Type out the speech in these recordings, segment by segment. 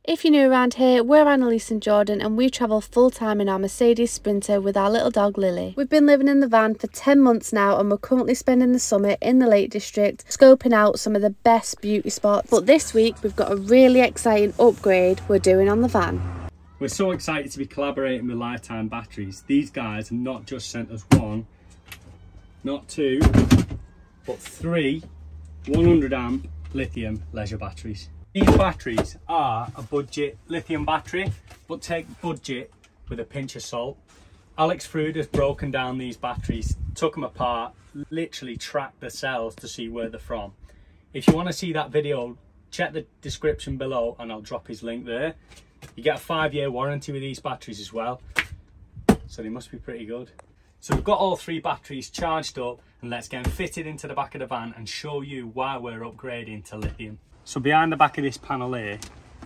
If you're new around here, we're Annalise and Jordan and we travel full time in our Mercedes Sprinter with our little dog Lily. We've been living in the van for 10 months now and we're currently spending the summer in the Lake District scoping out some of the best beauty spots. But this week we've got a really exciting upgrade we're doing on the van. We're so excited to be collaborating with LiTime batteries. These guys have not just sent us one, not two, but three 100 amp lithium leisure batteries. These batteries are a budget lithium battery, but take budget with a pinch of salt. Alex Frood has broken down these batteries, took them apart, literally tracked the cells to see where they're from. If you want to see that video, check the description below and I'll drop his link there. You get a 5-year warranty with these batteries as well, so they must be pretty good. So we've got all three batteries charged up and let's get them fitted into the back of the van and show you why we're upgrading to lithium. So behind the back of this panel here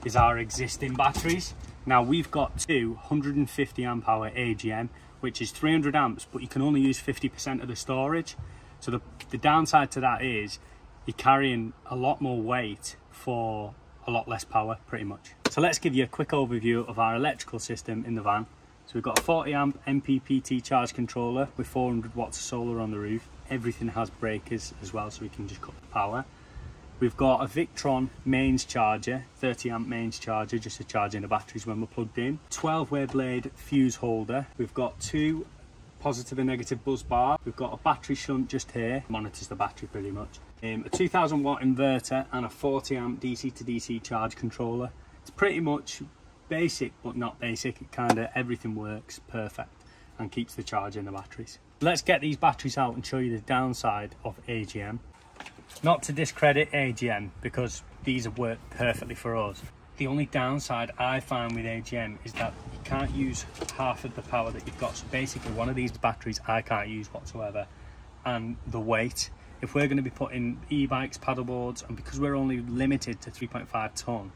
is our existing batteries. Now we've got two 150 amp hour AGM, which is 300 amps, but you can only use 50% of the storage. So the downside to that is you're carrying a lot more weight for a lot less power, pretty much. So let's give you a quick overview of our electrical system in the van. So we've got a 40 amp MPPT charge controller with 400 watts of solar on the roof. Everything has breakers as well, so we can just cut the power. We've got a Victron mains charger, 30 amp mains charger, just to charge in the batteries when we're plugged in. 12-way blade fuse holder. We've got two positive and negative buzz bar. We've got a battery shunt just here, monitors the battery pretty much. A 2000 watt inverter and a 40 amp DC to DC charge controller. It's pretty much basic, but not basic. It kind of everything works perfect and keeps the charge in the batteries. Let's get these batteries out and show you the downside of AGM. Not to discredit AGM, because these have worked perfectly for us. The only downside I find with AGM is that you can't use half of the power that you've got. So basically one of these batteries I can't use whatsoever. And the weight, if we're going to be putting e-bikes, paddleboards, and because we're only limited to 3.5 ton,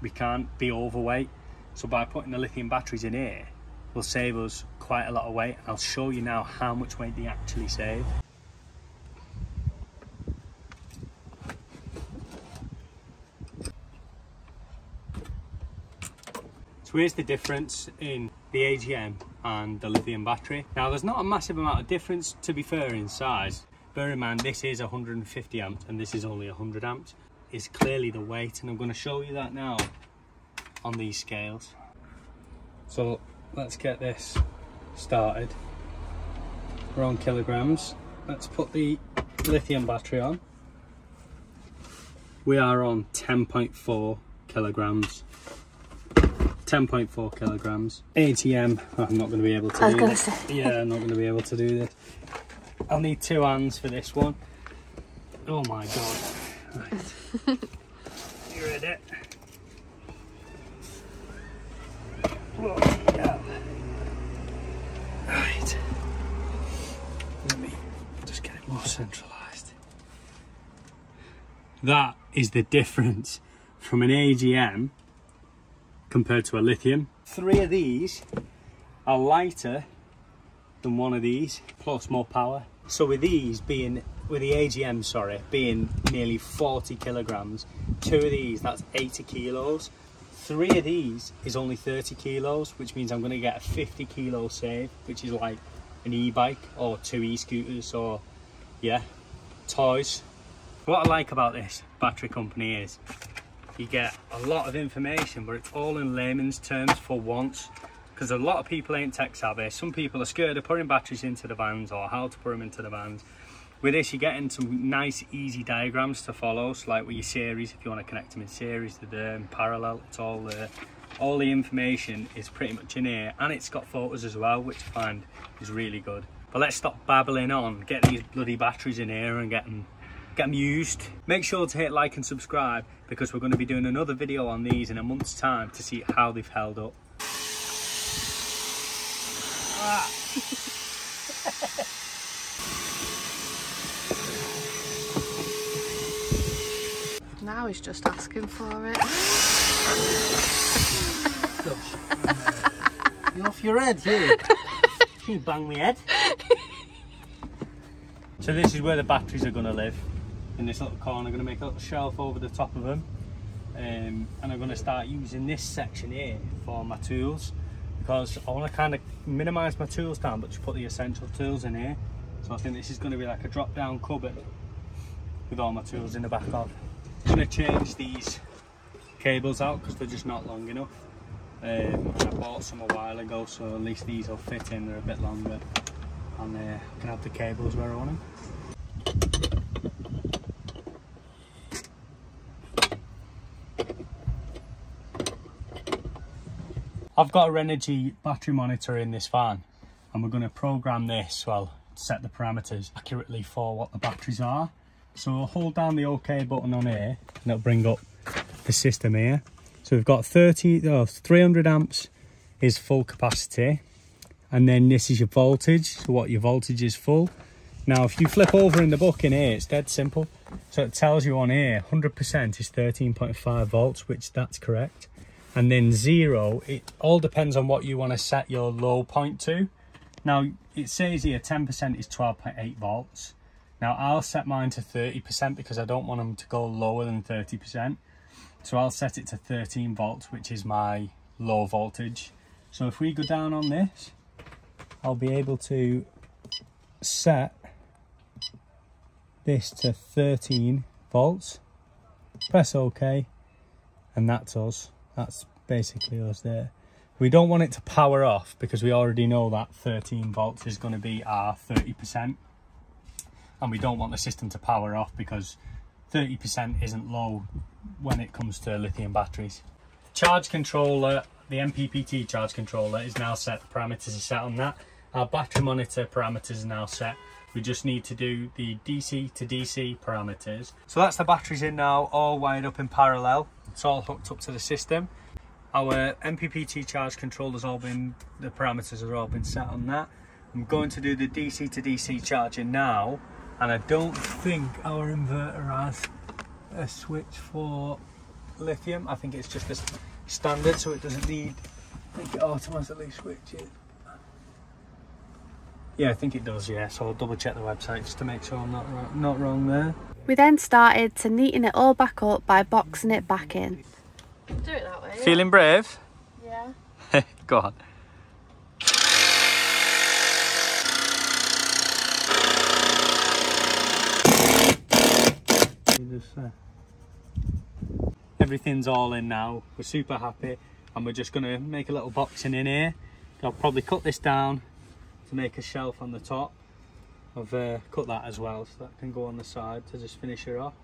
we can't be overweight. So by putting the lithium batteries in here, will save us quite a lot of weight. I'll show you now how much weight they actually save. So here's the difference in the AGM and the lithium battery. Now there's not a massive amount of difference, to be fair, in size. Bear in mind this is 150 amps and this is only 100 amps. It's clearly the weight, and I'm going to show you that now on these scales. So let's get this started. We're on kilograms. Let's put the lithium battery on. We are on 10.4 kilograms. 10.4 kilograms. AGM, I'm not going to be able to do this. Yeah, I'm not going to be able to do this. I'll need two hands for this one. Oh my god. Right. You ready? Whoa, yeah. Right. Let me just get it more centralised. That is the difference from an AGM compared to a lithium. Three of these are lighter than one of these, plus more power. So with these being, with the AGM, sorry, being nearly 40 kilograms, two of these, that's 80 kilos. Three of these is only 30 kilos, which means I'm going to get a 50 kilo save, which is like an e-bike or two e-scooters or, yeah, toys. What I like about this battery company is you get a lot of information, but it's all in layman's terms for once, because a lot of people ain't tech savvy. Some people are scared of putting batteries into the vans or how to put them into the vans. With this, you're getting some nice, easy diagrams to follow. So like with your series, if you want to connect them in series, they're there in parallel, it's all there. All the information is pretty much in here, and it's got photos as well, which I find is really good. But let's stop babbling on, get these bloody batteries in here and get them used. Make sure to hit like and subscribe, because we're going to be doing another video on these in a month's time to see how they've held up. Now he's just asking for it. You're off your head, you. You bang me head. So this is where the batteries are going to live. In this little corner, I'm going to make a little shelf over the top of them. and I'm going to start using this section here for my tools, because I want to kind of minimise my tools down but just put the essential tools in here. So I think this is going to be like a drop down cupboard with all my tools in the back of. I'm going to change these cables out because they're just not long enough. I bought some a while ago, so at least these will fit in, they're a bit longer, and I can have the cables where I want them. I've got a Renogy battery monitor in this van, and we're going to program this, well, set the parameters accurately for what the batteries are. So we'll hold down the OK button on here and it'll bring up the system here. So we've got 300 amps is full capacity, and then this is your voltage, so what your voltage is full. Now if you flip over in the book in here, it's dead simple. So it tells you on here 100% is 13.5 volts, which that's correct. And then 0, it all depends on what you want to set your low point to. Now it says here 10% is 12.8 volts. Now I'll set mine to 30% because I don't want them to go lower than 30%. So I'll set it to 13 volts, which is my low voltage. So if we go down on this, I'll be able to set this to 13 volts. Press OK, and that's us. That's basically us there. We don't want it to power off because we already know that 13 volts is going to be our 30%. And we don't want the system to power off because 30% isn't low when it comes to lithium batteries. Charge controller, the MPPT charge controller is now set. The parameters are set on that. Our battery monitor parameters are now set. We just need to do the DC to DC parameters. So that's the batteries in now, all wired up in parallel. It's all hooked up to the system. Our MPPT charge controller's all been, the parameters have all been set on that. I'm going to do the DC to DC charging now, and I don't think our inverter has a switch for lithium. I think it's just a standard, so it doesn't need, I think it automatically switches. Yeah, I think it does, yeah, so I'll double check the website just to make sure I'm not wrong there. We then started to neaten it all back up by boxing it back in. Do it that way. Feeling brave? Yeah. Go on. Everything's all in now. We're super happy, and we're just going to make a little boxing in here. I'll probably cut this down to make a shelf on the top. I've cut that as well, so that can go on the side to just finish her off.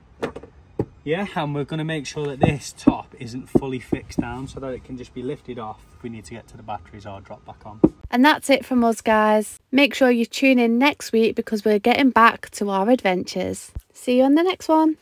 Yeah, and we're going to make sure that this top isn't fully fixed down so that it can just be lifted off if we need to get to the batteries or drop back on. And that's it from us, guys. Make sure you tune in next week because we're getting back to our adventures. See you on the next one.